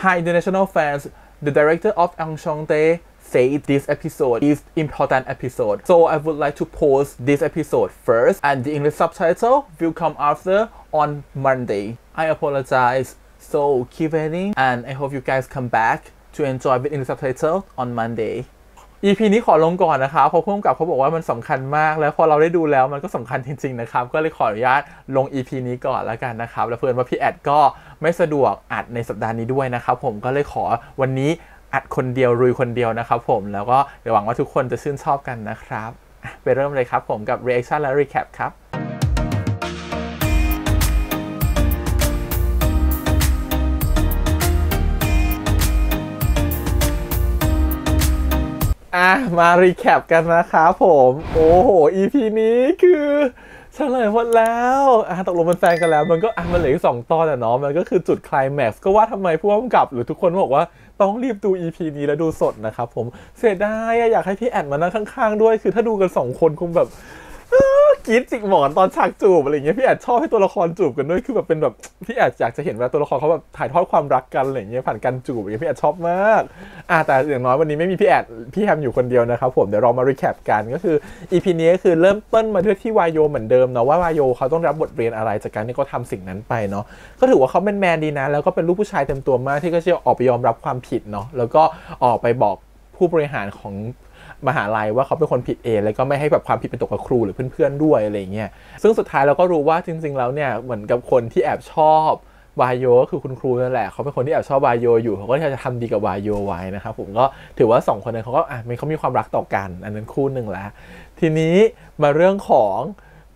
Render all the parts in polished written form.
Hi international fans, the director of Enchanté said this episode is important episode. So I would like to post this episode first and the English subtitle will come after on Monday. I apologize. So keep waiting and I hope you guys come back to enjoy with English subtitle on Monday. EP นี้ขอลงก่อนนะครับเพราะผู้กำกับเขาบอกว่ามันสำคัญมากแล้วพอเราได้ดูแล้วมันก็สำคัญจริงๆนะครับก็เลยขออนุญาตลง EP นี้ก่อนแล้วกันนะครับแล้วเพื่อนว่าพี่แอดก็ไม่สะดวกอัดในสัปดาห์นี้ด้วยนะครับผมก็เลยขอวันนี้อัดคนเดียวลุยคนเดียวนะครับผมแล้วก็หวังว่าทุกคนจะชื่นชอบกันนะครับไปเริ่มเลยครับผมกับ reaction และ recap ครับมารีแคปกันนะครับผมโอ้โห EP นี้คือเฉลยหมดแล้วตกลงเป็นแฟนกันแล้วมันก็มันเหลืออีก2 ตอนเนาะมันก็คือจุดไคลแม็กซ์ก็ว่าทำไมผู้กำกับหรือทุกคนบอกว่าต้องรีบดู EP นี้แล้วดูสดนะครับผมเสียดายอยากให้พี่แอดมานั่งข้างๆด้วยคือถ้าดูกัน2 คนคงแบบกรี๊ดจิกหมอนตอนฉากจูบอะไรอย่างเงี้ยพี่แอดชอบให้ตัวละครจูบกันด้วยคือแบบเป็นแบบพี่แอดอยากจะเห็นว่าตัวละครเขาแบบถ่ายทอดความรักกันอะไรอย่างเงี้ยผ่านการจูบอย่างเงี้ยพี่แอดชอบมากแต่อย่างน้อยวันนี้ไม่มีพี่แอดพี่แฮมอยู่คนเดียวนะครับผมเดี๋ยวเรามารีแคปกันก็คือ EP นี้ก็คือเริ่มต้นมาด้วยที่วายโยเหมือนเดิมเนาะว่าวายโยเขาต้องรับบทเรียนอะไรจากการที่เขาทำสิ่งนั้นไปเนาะก็ถือว่าเขาเป็นแมนดีนะแล้วก็เป็นลูกผู้ชายเต็มตัวมากที่ก็จะออกไปยอมรับความผิดเนาะแล้วก็ออกไปบอกผู้บริหารของมหาลัยว่าเขาเป็นคนผิดเองแล้วก็ไม่ให้แบบความผิดเป็นตกกับครูหรือเพื่อนๆด้วยอะไรเงี้ยซึ่งสุดท้ายเราก็รู้ว่าจริงๆแล้วเนี่ยเหมือนกับคนที่แอบชอบวายโยก็คือคุณครูนั่นแหละเขาเป็นคนที่แอบชอบวายโยอยู่เขาก็จะทำดีกับวายโยไว้นะครับผมก็ถือว่า2 คนนั้นเขาก็เขามีความรักต่อกันอันนั้นคู่หนึ่งแล้วทีนี้มาเรื่องของ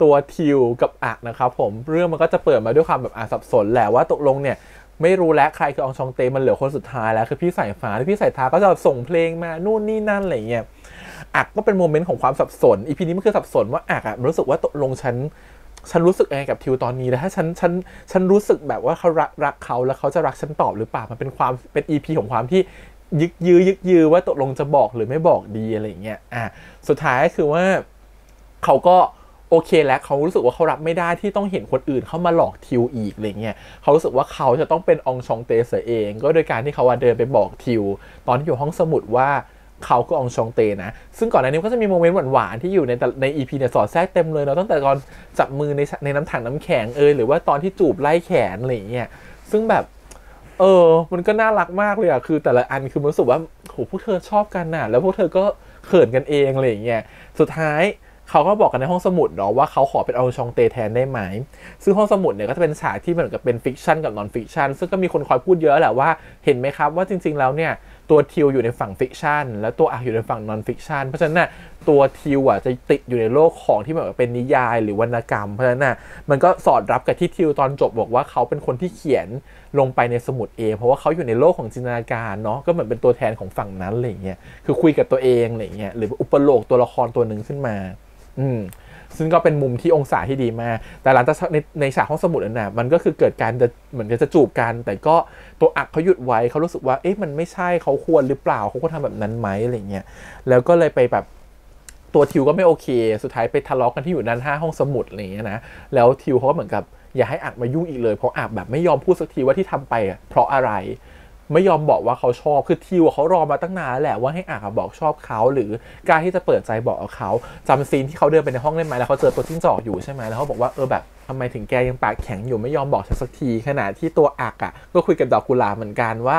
ตัวทิวกับอักนะครับผมเรื่องมันก็จะเปิดมาด้วยความแบบสับสนแหละว่าตกลงเนี่ยไม่รู้แล้วใครคือองชองเตมันเหลือคนสุดท้ายแล้วคือพี่สายฟ้าที่พี่สายฟ้าก็จะส่งเพลงมานู่นนี่นั่นอะไรเงี้ยอักก็เป็นโมเมนต์ของความสับสนอีพีนี้มันคือสับสนว่าอักรู้สึกว่าตกลงฉันรู้สึกยังไงกับทิวตอนนี้แล้วถ้าฉันรู้สึกแบบว่าเขารักเขาแล้วเขาจะรักฉันตอบหรือเปล่ามันเป็นอีพีของความที่ยึกยือว่าตกลงจะบอกหรือไม่บอกดีอะไรเงี้ยสุดท้ายคือว่าเขาก็โอเคแล้วเขารู้สึกว่าเขารับไม่ได้ที่ต้องเห็นคนอื่นเข้ามาหลอกทิวอีกอะไรเงี้ยเขารู้สึกว่าเขาจะต้องเป็นองชองเตเสียเองก็โดยการที่เขาเดินไปบอกทิวตอนที่อยู่ห้องสมุดว่าเขาก็องชองเตนะซึ่งก่อนหน้านี้ก็จะมีโมเมนต์หวานๆที่อยู่ใน EP เนี่ยสอดแทรกเต็มเลยเนาะตั้งแต่ตอนจับมือในน้ำถังน้ำแข็งหรือว่าตอนที่จูบไล่แขนอะไรเงี้ยซึ่งแบบมันก็น่ารักมากเลยคือแต่ละอันคือรู้สึกว่าโหพวกเธอชอบกันน่ะแล้วพวกเธอก็เขินกันเองอะไรเงี้ยสุดท้ายเขาก็บอกกันในห้องสมุดเนาะว่าเขาขอเป็นองชองเตแทนได้ไหมซึ่งห้องสมุดเนี่ยก็จะเป็นฉากที่เหมือนกับเป็นฟิกชันกับนอนฟิกชันซึ่งก็มีคนคอยพูดเยอะแหละว่าเห็นไหมครับว่าจริงๆแล้วเนี่ยตัวทิวอยู่ในฝั่งฟิกชันแล้วตัวอักอยู่ในฝั่งนอนฟิกชันเพราะฉะนั้นน่ะตัวทิวจะติดอยู่ในโลกของที่แบบเป็นนิยายหรือวรรณกรรมเพราะฉะนั้นน่ะมันก็สอดรับกับที่ทิวตอนจบบอกว่าเขาเป็นคนที่เขียนลงไปในสมุดเองเพราะว่าเขาอยู่ในโลกของจินตนาการเนาะก็เหมือนเป็นตัวแทนของฝั่งนั้นอะไรเงี้ยคือคุยกับตัวเองอะไรเงี้ยหรืออุปโลกตัวละครตัวหนึ่งขึ้นมาซึ่งก็เป็นมุมที่องศาที่ดีมากแต่หลังจากในฉากห้องสมุดนั่นน่ะมันก็คือเกิดการเหมือนจะจูบกันแต่ก็ตัวอักเขาหยุดไว้เขารู้สึกว่ามันไม่ใช่เขาควรหรือเปล่าเขาก็ทำแบบนั้นไหมอะไรเงี้ยแล้วก็เลยไปแบบตัวทิวก็ไม่โอเคสุดท้ายไปทะเลาะกันที่อยู่ด้าน5ห้องสมุดอะไรเงี้ยนะแล้วทิวเขาก็เหมือนกับอย่าให้อักมายุ่งอีกเลยเพราะอักแบบไม่ยอมพูดสักทีว่าที่ทำไปเพราะอะไรไม่ยอมบอกว่าเขาชอบคือทิวเขารอมาตั้งนานแหละว่าให้อักบอกชอบเขาหรือการที่จะเปิดใจบอกเขาจำซีนที่เขาเดินไปในห้องได้ไหมแล้วเขาเจอตัวจิ้งจอกอยู่ใช่ไหมแล้วเขาบอกว่าแบบทำไมถึงแกยังปากแข็งอยู่ไม่ยอมบอกฉันสักทีขณะที่ตัวอักก็คุยกับดอกกุหลาบเหมือนกันว่า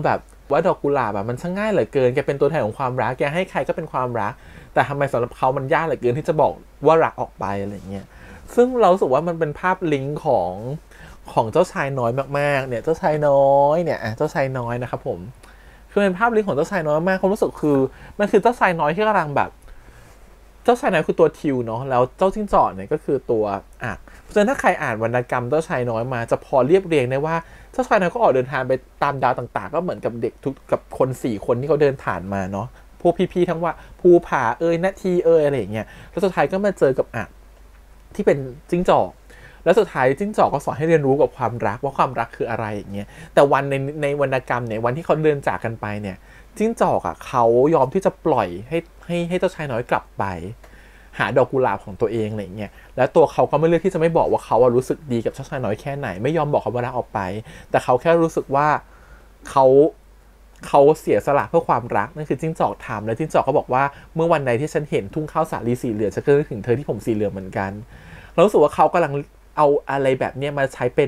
แบบว่าดอกกุหลาบมันช่างง่ายเหลือเกินแกเป็นตัวแทนของความรักแกให้ใครก็เป็นความรักแต่ทำไมสำหรับเขามันยากเหลือเกินที่จะบอกว่ารักออกไปอะไรเงี้ยซึ่งเราสึกว่ามันเป็นภาพลิงก์ของเจ้าชายน้อยมากๆเนี่ยเจ้าชายน้อยเนี่ยเจ้าชายน้อยนะครับผมคือเป็นภาพลิงก์ของเจ้าชายน้อยมากความรู้สึกคือมันคือเจ้าชายน้อยที่กำลังแบบเจ้าชายน้อยคือตัวทิวเนาะแล้วเจ้าจิ้งจอกเนี่ยก็คือตัวอักเพราะฉะนั้นถ้าใครอ่านวรรณกรรมเจ้าชายน้อยมาจะพอเรียบเรียงได้ว่าเจ้าชายน้อยก็ออกเดินทางไปตามดาวต่างๆก็เหมือนกับเด็กทุกกับคน4 คนที่เขาเดินผ่านมาเนาะพวกพี่ๆทั้งว่าภูผานาทีอะไรอย่างเงี้ยแล้วสุดท้ายก็มาเจอกับอักที่เป็นจิ้งจอกแล้วสุดท้ายจิ้งจอกก็สอนให้เรียนรู้กับความรักว่าความรักคืออะไรอย่างเงี้ยแต่วันในวรรณกรรมเนี่ยวันที่เขาเดินจากกันไปเนี่ยจิ้งจอกเขายอมที่จะปล่อยให้เจ้าชายน้อยกลับไปหาดอกกุหลาบของตัวเองอะไรเงี้ยแล้วตัวเขาก็ไม่เลือกที่จะไม่บอกว่าเขารู้สึกดีกับเจ้าชายน้อยแค่ไหนไม่ยอมบอกเขาว่ารักออกไปแต่เขาแค่รู้สึกว่า เขาเขาเสียสละเพื่อความรักนั่นคือจิ้งจอกทำแล้วจิ้งจอกก็บอกว่าเมื่อวันใดที่ฉันเห็นทุ่งข้าวสาลีสีเหลืองฉันก็นึกถึงเธอที่ผมสีเหลืองเหมือนกันเรารู้สึกว่าเขากำลังเอาอะไรแบบนี้มาใช้เป็น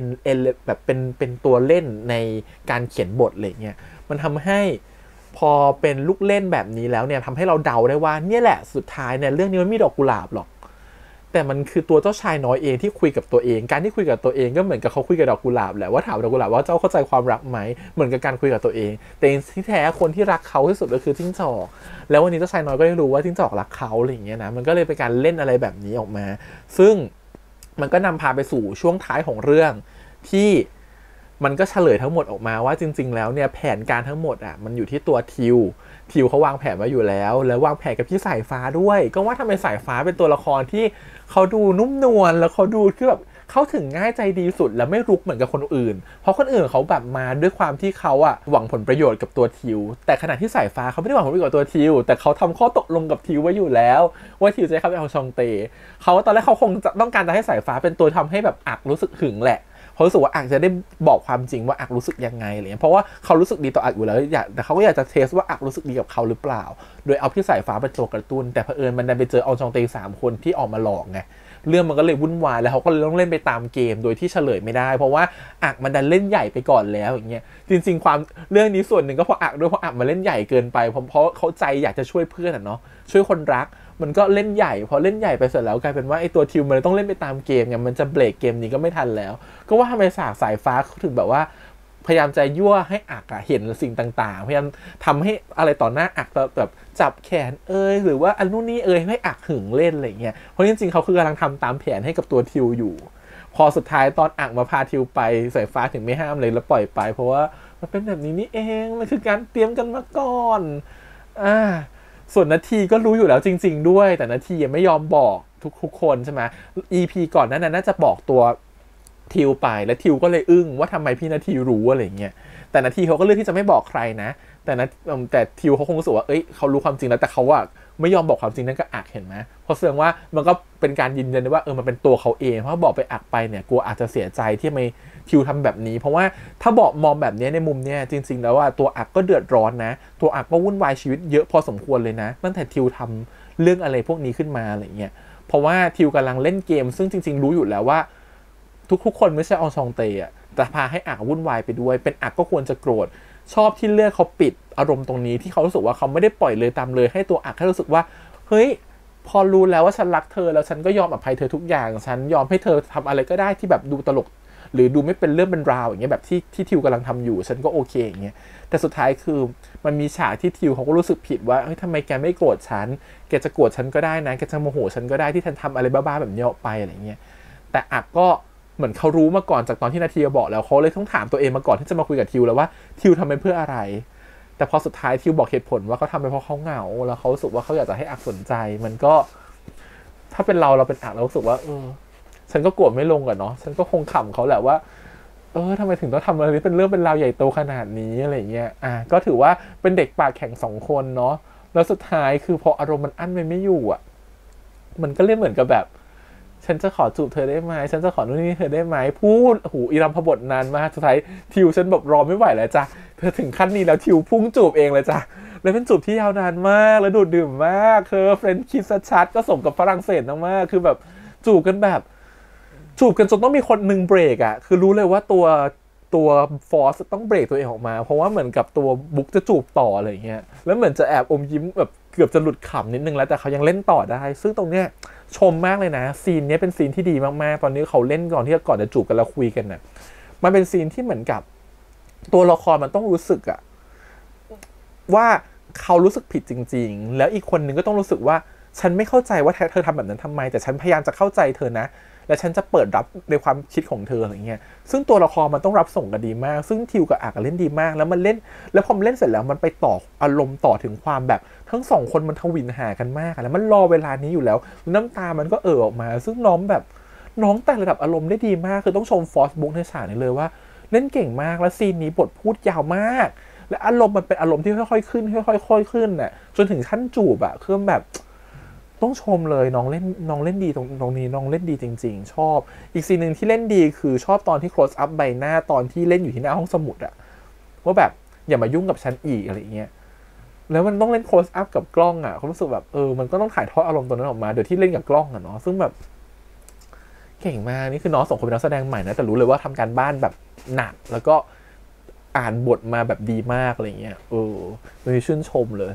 แบบเป็นตัวเล่นในการเขียนบทอะไรเงี้ยมันทำให้พอเป็นลูกเล่นแบบนี้แล้วเนี่ยทำให้เราเดาได้ว่าเนี่ยแหละสุดท้ายเนี่ยเรื่องนี้มันไม่ดอกกุหลาบหรอกแต่มันคือตัวเจ้าชายน้อยเองที่คุยกับตัวเองการที่คุยกับตัวเองก็เหมือนกับเขาคุยกับดอกกุหลาบแหละว่าถามดอกกุหลาบว่าเจ้าเข้าใจความรักไหมเหมือนกับการคุยกับตัวเองแต่ที่แท้คนที่รักเขาที่สุดก็คือจิ้งจอกแล้ววันนี้เจ้าชายน้อยก็ได้รู้ว่าจิ้งจอกรักเขาอะไรอย่างเงี้ยนะมันก็เลยเป็นการเล่นอะไรแบบนี้ออกมาซึ่งมันก็นำพาไปสู่ช่วงท้ายของเรื่องที่มันก็เฉลยทั้งหมดออกมาว่าจริงๆแล้วเนี่ยแผนการทั้งหมดอ่ะมันอยู่ที่ตัวทิวเขาวางแผนไว้อยู่แล้ววางแผนกับพี่สายฟ้าด้วยก็ว่าทำไมสายฟ้าเป็นตัวละครที่เขาดูนุ่มนวลแล้วเขาดูคือแบบเข้าถึงง่ายใจดีสุดแล้วไม่รุกเหมือนกับคนอื่นเพราะคนอื่นเขาแบบมาด้วยความที่เขาอะหวังผลประโยชน์กับตัวทิวแต่ขณะที่สายฟ้าเขาไม่ได้หวังผลประโยชน์กับตัวทิวแต่เขาทำข้อตกลงกับทิวไว้อยู่แล้วว่าทิวจะให้เขาไปเอาชองเตเขาตอนแรกเขาคงจะต้องการจะให้สายฟ้าเป็นตัวทำให้แบบอักรู้สึกหึงแหละเขารู้สึกว่าอักจะได้บอกความจริงว่าอักรู้สึกยังไงอะไรเงี้ยเพราะว่าเขารู้สึกดีต่ออักอยู่แล้วแต่เขาก็อยากจะเทสว่าอักรู้สึกดีกับเขาหรือเปล่าโดยเอาพี่สายฟ้าเป็นตัวกระตุ้นแต่เผอิญมันดันไปเจอเอาชองเต3 คนที่ออกมาหลอกไงเรื่องมันก็เลยวุ่นวายแล้วเขาก็เลยต้องเล่นไปตามเกมโดยที่เฉลยไม่ได้เพราะว่าอักมันดันเล่นใหญ่ไปก่อนแล้วอย่างเงี้ยจริงๆความเรื่องนี้ส่วนหนึ่งก็เพราะอักด้วยเพราะอักมันเล่นใหญ่เกินไปเพราะเขาใจอยากจะช่วยเพื่อนเนาะช่วยคนรักมันก็เล่นใหญ่พอเล่นใหญ่ไปเสร็จแล้วกลายเป็นว่าไอ้ตัวทิวมันต้องเล่นไปตามเกมไงมันจะเบรกเกมนี้ก็ไม่ทันแล้วก็ว่าทำไมสายฟ้าเขาถึงแบบว่าพยายามจะยั่วให้อักเห็นสิ่งต่างๆพยายามทำให้อะไรต่อหน้าอักแบบจับแขนหรือว่าอันนู้นนี่ให้อักหึงเล่นอะไรเงี้ยเพราะจริงๆเขาคือกำลังทำตามแผนให้กับตัวทิวอยู่พอสุดท้ายตอนอักมาพาทิวไปสายฟ้าถึงไม่ห้ามเลยแล้วปล่อยไปเพราะว่ามันเป็นแบบนี้นี่เองมันคือการเตรียมกันมาก่อนส่วนนาทีก็รู้อยู่แล้วจริงๆด้วยแต่นาทียังไม่ยอมบอกทุกคนใช่ไหม EP ก่อนนั้นน่าจะบอกตัวทิวไปแล้วทิวก็เลยอึ้งว่าทำไมพี่นาทีรู้อะไรเงี้ยแต่นาทีเขาก็เลือกที่จะไม่บอกใครนะแต่ทิวเขาคงรู้สึกว่าเขารู้ความจริงแล้วแต่เขาว่าไม่ยอมบอกความจริงนั่นก็อักเห็นไหมเพราะแสดงว่ามันก็เป็นการยืนยันได้ว่ามันเป็นตัวเขาเองเพราะบอกไปอักไปเนี่ยกลัวอาจจะเสียใจที่ไม่ทิวทำแบบนี้เพราะว่าถ้าบอกมองแบบนี้ในมุมเนี่ยจริงๆแล้วว่าตัวอักก็เดือดร้อนนะตัวอักก็วุ่นวายชีวิตเยอะพอสมควรเลยนะตั้งแต่ทิวทำเรื่องอะไรพวกนี้ขึ้นมาอะไรเงี้ยเพราะว่าทิวกำลังเล่นเกมซึ่งจริงๆรู้อยู่แล้วว่าทุกคนไม่ใช่อองซองเตะแต่พาให้อักวุ่นวายไปด้วยเป็นอักก็ควรจะโกรธชอบที่เลือกเขาปิดอารมณ์ตรงนี้ที่เขารู้สึกว่าเขาไม่ได้ปล่อยเลยตามเลยให้ตัวอักให้รู้สึกว่าเฮ้ยพอรู้แล้วว่าฉันรักเธอแล้วฉันก็ยอมอภัยเธอทุกอย่างฉันยอมให้เธอทำอะไรก็ได้ที่แบบดูตลกหรือดูไม่เป็นเรื่องเป็นราวอย่างเงี้ยแบบที่ทิวกำลังทำอยู่ฉันก็โอเคอย่างเงี้ยแต่สุดท้ายคือมันมีฉากที่ทิวเขาก็รู้สึกผิดว่าเฮ้ยทำไมแกไม่โกรธฉันแกจะโกรธฉันก็ได้นะแกจะโมโหฉันก็ได้ที่ฉันทำอะไรบ้าๆแบบนี้ออกไปอะไรเงี้ยแต่อักก็เหมือนเขารู้มาก่อนจากตอนที่นาทีบอกแล้วเขาเลยต้องถามตัวเองมาก่อนที่จะมาคุยกับทิวแล้วว่าทิวทำไปเพื่ออะไรแต่พอสุดท้ายทิวบอกเหตุผลว่าเขาทำไปเพราะเขาเหงาแล้วเขารู้สึกว่าเขาอยากจะให้อักสนใจมันก็ถ้าเป็นเราเป็นอักเรารู้สึกว่าฉันก็โกรธไม่ลงกันเนาะฉันก็คงขำเขาแหละว่าทำไมถึงต้องทำอะไรนี้เป็นเรื่องเป็นราวใหญ่โตขนาดนี้อะไรเงี้ยก็ถือว่าเป็นเด็กปากแข็ง2 คนเนาะแล้วสุดท้ายคือพออารมณ์มันอั้นไม่อยู่มันก็เลยเหมือนกับแบบฉันจะขอจูบเธอได้ไหมฉันจะขอนู่นนี่เธอได้ไหมพูดอีรัมพบทนานมากสุดท้ายทิวฉันแบบรอไม่ไหวแล้วจ้ะเธอถึงขั้นนี้แล้วทิวพุ่งจูบเองเลยจ้ะแล้วเป็นจูบที่ยาวนานมากแล้วดูดดื่มมากคือเฟรนด์คิสชัดก็สมกับฝรั่งเศสมากคือแบบจูบกันแบบจูบกันจนต้องมีคนหนึ่งเบรกคือรู้เลยว่าตัวฟอร์สต้องเบรกตัวเองออกมาเพราะว่าเหมือนกับตัวบุ๊กจะจูบต่ออะไรเงี้ยแล้วเหมือนจะแอบอมยิ้มแบบเกือบจะหลุดขำนิดนึงแล้วแต่เขายังเล่นต่อได้ซึ่งตรงเนี้ยชมมากเลยนะซีนนี้เป็นซีนที่ดีมากๆตอนนี้เขาเล่นก่อนจะจูบกันแล้วคุยกันน่ะมันเป็นซีนที่เหมือนกับตัวละครมันต้องรู้สึกว่าเขารู้สึกผิดจริงๆแล้วอีกคนนึงก็ต้องรู้สึกว่าฉันไม่เข้าใจว่าเธอทำแบบนั้นทำไมแต่ฉันพยายามจะเข้าใจเธอนะและฉันจะเปิดรับในความคิดของเธออะไรเงี้ยซึ่งตัวละครมันต้องรับส่งกันดีมากซึ่งทิวกับอักเล่นดีมากแล้วมันเล่นแล้วพอมันเล่นเสร็จแล้วมันไปต่ออารมณ์ต่อถึงความแบบทั้ง2 คนมันทวินหากันมากแล้วมันรอเวลานี้อยู่แล้วน้ำตามันก็ออกมาซึ่งน้องแต่ระดับอารมณ์ได้ดีมากคือต้องชมฟอสบุ๊กในฉากนี้เลยว่าเล่นเก่งมากและซีนนี้บทพูดยาวมากและอารมณ์มันเป็นอารมณ์ที่ค่อยๆขึ้นค่อยๆขึ้นน่ะจนถึงขั้นจูบคือแบบต้องชมเลยน้องเล่นดีตรงนี้น้องเล่นดีจริงๆชอบอีกซีนนึงที่เล่นดีคือชอบตอนที่ close up ใบหน้าตอนที่เล่นอยู่ที่หน้าห้องสมุดว่าแบบ อย่ามายุ่งกับฉันอีกอะไรเงี้ยแล้วมันต้องเล่น close up กับกล้องเขารู้สึกแบบมันก็ต้องถ่ายทอดอารมณ์ตัวนั้นออกมาโดยที่เล่นกับกล้องเนาะซึ่งแบบเก่งมากนี่คือน้อง2 คนเป็นนักแสดงใหม่นะแต่รู้เลยว่าทำการบ้านแบบหนักแล้วก็อ่านบทมาแบบดีมากอะไรเงี้ยมีชื่นชมเลย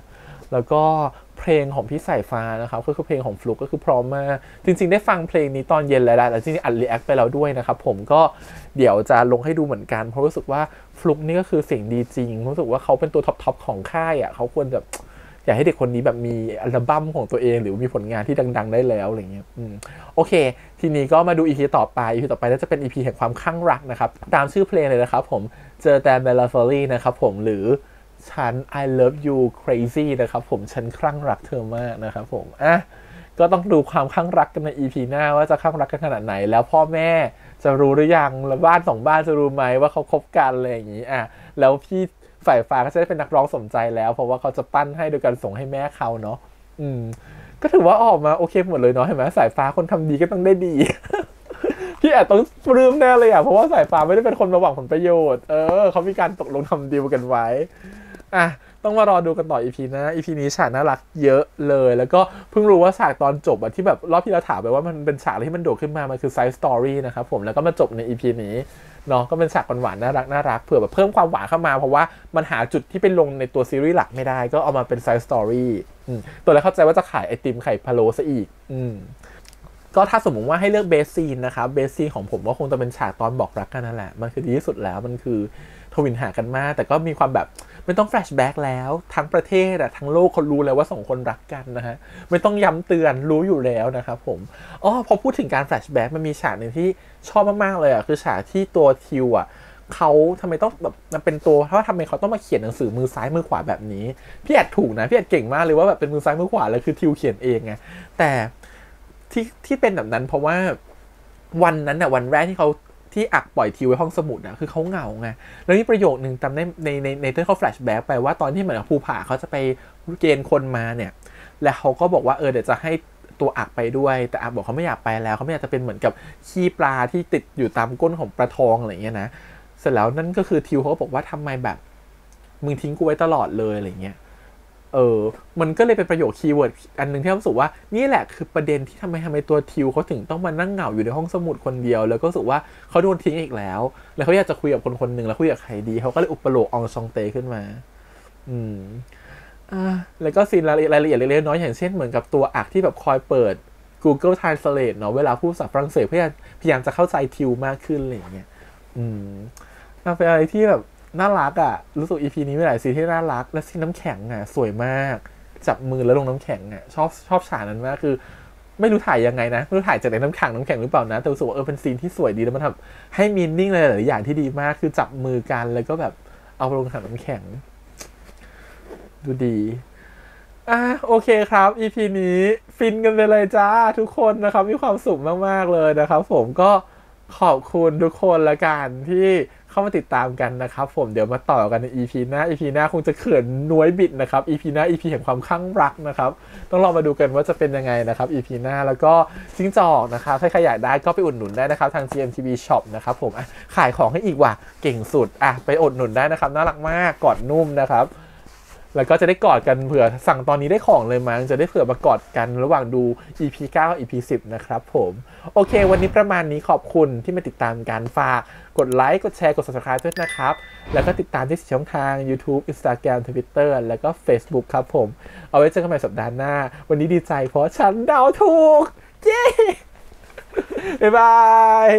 แล้วก็เพลงของพี่สายฟ้านะครับก็คือเพลงของฟลุกก็คือพร้อมมากจริงๆได้ฟังเพลงนี้ตอนเย็นแล้วจริงๆอัดรีแอคไปแล้วด้วยนะครับผมก็เดี๋ยวจะลงให้ดูเหมือนกันเพราะรู้สึกว่าฟลุกนี่ก็คือเสียงดีจริงรู้สึกว่าเขาเป็นตัวท็อปของค่ายเขาควรจะอยากให้เด็กคนนี้แบบมีอัลบั้มของตัวเองหรือมีผลงานที่ดังๆได้แล้วอะไรเงี้ยโอเคทีนี้ก็มาดู EP ต่อไปน่าจะเป็น EP แห่งความคลั่งรักนะครับตามชื่อเพลงเลยนะครับผมเจอแต่ Melancholy นะครับผมหรือฉัน I love you crazy นะครับผมฉันคลั่งรักเธอมากนะครับผมก็ต้องดูความคลั่งรักกันใน EP หน้าว่าจะคลั่งรักกันขนาดไหนแล้วพ่อแม่จะรู้หรือยังแล้วบ้าน2 บ้านจะรู้ไหมว่าเขาคบกันอะไรอย่างนี้แล้วพี่ฝ่ายฟ้าก็จะได้เป็นนักร้องสมใจแล้วเพราะว่าเขาจะปั้นให้โดยการส่งให้แม่เขาเนาะก็ถือว่าออกมาโอเคหมดเลยเนาะเห็นไหมสายฟ้าคนทำดีก็ต้องได้ดี พี่แอบต้องปลื้มแน่เลยเพราะว่าสายฟ้าไม่ได้เป็นคนมาหวังผลประโยชน์เขามีการตกลงทำดีลกันไว้ต้องมารอดูกันต่อ EP หน้า EP นี้ฉากน่ารักเยอะเลยแล้วก็เพิ่งรู้ว่าฉากตอนจบที่แบบรอบที่เราถามไปว่ามันเป็นฉากที่มันโดดขึ้นมามันคือ side story นะครับผมแล้วก็มาจบใน EP นี้เนาะก็เป็นฉากหวานๆน่ารักเผื่อแบบเพิ่มความหวานเข้ามาเพราะว่ามันหาจุดที่เป็นลงในตัวซีรีส์หลักไม่ได้ก็เอามาเป็น side story ตัวแล้วเข้าใจว่าจะขายไอติมไข่พะโล้ซะอีกก็ถ้าสมมติว่าให้เลือกเบสซีนนะครับเบสซีนของผมก็คงจะเป็นฉากตอนบอกรักกันนั่นแหละมันคือดีที่สุดแล้วมันคือทวินหากันมากแต่ก็มีความแบบไม่ต้องแฟลชแบ็กแล้วทั้งประเทศทั้งโลกคนรู้แล้วว่า2 คนรักกันนะฮะไม่ต้องย้ำเตือนรู้อยู่แล้วนะครับผมพอพูดถึงการแฟลชแบ็กมันมีฉากหนึ่งที่ชอบมากๆเลยคือฉากที่ตัวทิวเขาทำไมต้องแบบมันเป็นตัวเพราะว่าทำไมเขาต้องมาเขียนหนังสือมือซ้ายมือขวาแบบนี้พี่แอดถูกนะพี่แอดเก่งมากเลยว่าแบบเป็นมือซ้ายมือขวาเลยคือทิวเขียนเองไงแต่ที่เป็นแบบนั้นเพราะว่าวันนั้นวันแรกที่อักปล่อยทิวไว้ห้องสมุดคือเขาเหงาไงแล้วมีประโยคนึงจำได้ในที่เขาแฟลชแบ็กไปว่าตอนที่เหมือนภูผาเขาจะไปเกณฑ์คนมาเนี่ยแล้วเขาก็บอกว่าเดี๋ยวจะให้ตัวอักไปด้วยแต่อักบอกเขาไม่อยากไปแล้วเขาไม่อยากจะเป็นเหมือนกับขี้ปลาที่ติดอยู่ตามก้นของปลาทองอะไรเงี้ยนะเสร็จแล้วนั่นก็คือทิวเขาบอกว่าทำไมแบบมึงทิ้งกูไว้ตลอดเลยอะไรเงี้ยมันก็เลยเป็นประโยคคีย์เวิร์ดอันนึงที่ผมรู้สึกว่านี่แหละคือประเด็นที่ทำไมตัวทิวเขาถึงต้องมานั่งเหงาอยู่ในห้องสมุดคนเดียวแล้วก็รู้สึกว่าเขาโดนทิ้งอีกแล้วเขาอยากจะคุยกับคนหนึ่งแล้วคุยกับใครดีเขาก็เลยอุปโลกอองซองเตขึ้นมาแล้วก็ซีนรายละเอียดเล็กๆน้อยอย่างเช่นเหมือนกับตัวอักที่แบบคอยเปิด Google Translate เนาะเวลาพูดภาษาฝรั่งเศสพยายามจะเข้าใจทิวมากขึ้นอะไรอย่างเงี้ยมันเป็นอะไรที่แบบน่ารักรู้สึก EP นี้มีหลายซีนที่น่ารักและซีนน้ำแข็งสวยมากจับมือแล้วลงน้ำแข็งชอบฉากนั้นมากคือไม่รู้ถ่ายยังไงนะไม่รู้ถ่ายจากในน้ำแข็งหรือเปล่านะแต่รู้สึกว่าเป็นซีนที่สวยดีแล้วมันทำให้มีนิ่งเลยหลายอย่างที่ดีมากคือจับมือกันแล้วก็แบบเอาไปลงถังน้ำแข็งดูดีโอเคครับ EP นี้ฟินกันไปเลยจ้าทุกคนนะครับมีความสุขมากๆเลยนะครับผมก็ขอบคุณทุกคนละกันที่เข้ามาติดตามกันนะครับผมเดี๋ยวมาต่อกันใน EP หน้าคงจะเขินน้วยบิดนะครับ EP หน้า EP แห่งความคลั่งรักนะครับต้องลองมาดูกันว่าจะเป็นยังไงนะครับ EP หน้าแล้วก็จิ้งจอกนะครับถ้าใครอยากได้ก็ไปอุดหนุนได้นะครับทาง GMTV Shop นะครับผมขายของให้อีกว่ะเก่งสุดไปอุดหนุนได้นะครับน่ารักมากกอดนุ่มนะครับแล้วก็จะได้กอดกันเผื่อสั่งตอนนี้ได้ของเลยมั้งจะได้เผื่อมากอดกันระหว่างดู EP 9 กับ EP 10 นะครับผมโอเควันนี้ประมาณนี้ขอบคุณที่มาติดตามกันฝากกดไลค์กดแชร์กด Subscribe ด้วยนะครับแล้วก็ติดตามที่ช่องทาง YouTube Instagram Twitter แล้วก็ Facebook ครับผมเอาไว้เจอกันใหม่สัปดาห์หน้าวันนี้ดีใจเพราะฉันเดาถูกเย้บ๊ายบาย